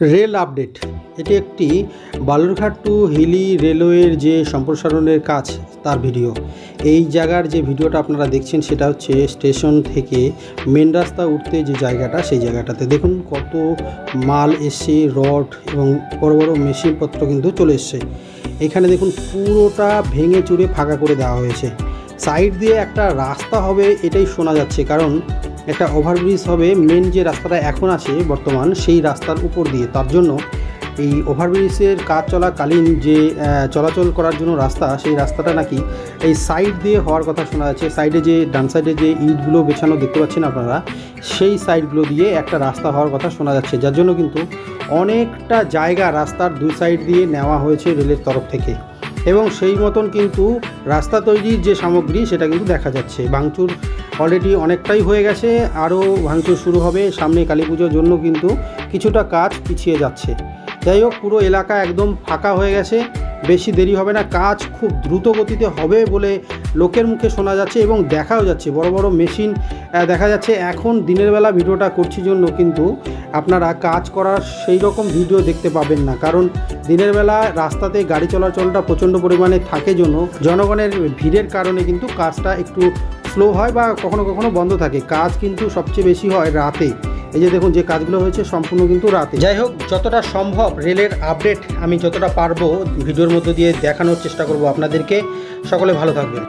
Rail update. এটি একটি Balurghat two Hili রেলওয়ের যে সম্প্রসারণের কাজ তার ভিডিও। এই জায়গার যে ভিডিওটা আপনারা দেখছেন সেটা হচ্ছে স্টেশন থেকে মেন রাস্তা উঠতে যে জায়গাটা, সেই জায়গাটাতে দেখুন কত মাল এসছে, রড এবং বড় বড় মেশিনপত্র কিন্তু চলে এসছে। এখানে দেখুন পুরোটা ভেঙে চুরে ফাঁকা করে দেওয়া হয়েছে। সাইড দিয়ে একটা রাস্তা হবে এটাই শোনা যাচ্ছে, কারণ একটা ওভারব্রিজ হবে মেন যে রাস্তাটা এখন আছে বর্তমান সেই রাস্তার উপর দিয়ে। তার জন্য এই ওভারব্রিজের কাজ চলাকালীন যে চলাচল করার জন্য রাস্তা, সেই রাস্তাটা নাকি এই সাইড দিয়ে হওয়ার কথা শোনা যাচ্ছে। সাইডে যে ডান সাইডে যে ইটগুলো বেছানো দেখতে পাচ্ছেন আপনারা, সেই সাইডগুলো দিয়ে একটা রাস্তা হওয়ার কথা শোনা যাচ্ছে, যার জন্য কিন্তু অনেকটা জায়গা রাস্তার দুই সাইড দিয়ে নেওয়া হয়েছে রেলের তরফ থেকে। এবং সেই মতন কিন্তু রাস্তা তৈরির যে সামগ্রী সেটা কিন্তু দেখা যাচ্ছে। ভাঙচুর অলরেডি অনেকটাই হয়ে গেছে, আরও ভাঙচুর শুরু হবে সামনে কালী পুজোর জন্য, কিন্তু কিছুটা কাজ পিছিয়ে যাচ্ছে। যাই হোক, পুরো এলাকা একদম ফাঁকা হয়ে গেছে, বেশি দেরি হবে না, কাজ খুব দ্রুত গতিতে হবে বলে লোকের মুখে শোনা যাচ্ছে এবং দেখাও যাচ্ছে। বড় বড় মেশিন দেখা যাচ্ছে। এখন দিনের বেলা ভিডিওটা করছি জন্য কিন্তু আপনারা কাজ করার সেই রকম ভিডিও দেখতে পাবেন না, কারণ দিনের বেলা রাস্তাতে গাড়ি চলাচলটা প্রচণ্ড পরিমাণে থাকে জন্য জনগণের ভিড়ের কারণে কিন্তু কাজটা একটু স্লো হয় বা কখনো কখনো বন্ধ থাকে। কাজ কিন্তু সবচেয়ে বেশি হয় রাতে। এই যে দেখুন যে কাজগুলো হয়েছে সম্পূর্ণ কিন্তু রাতে। যাই হোক, যতটা সম্ভব রেলের আপডেট আমি যতটা পারবো ভিডিওর মধ্য দিয়ে দেখানোর চেষ্টা করব আপনাদেরকে। সকলে ভালো থাকবেন।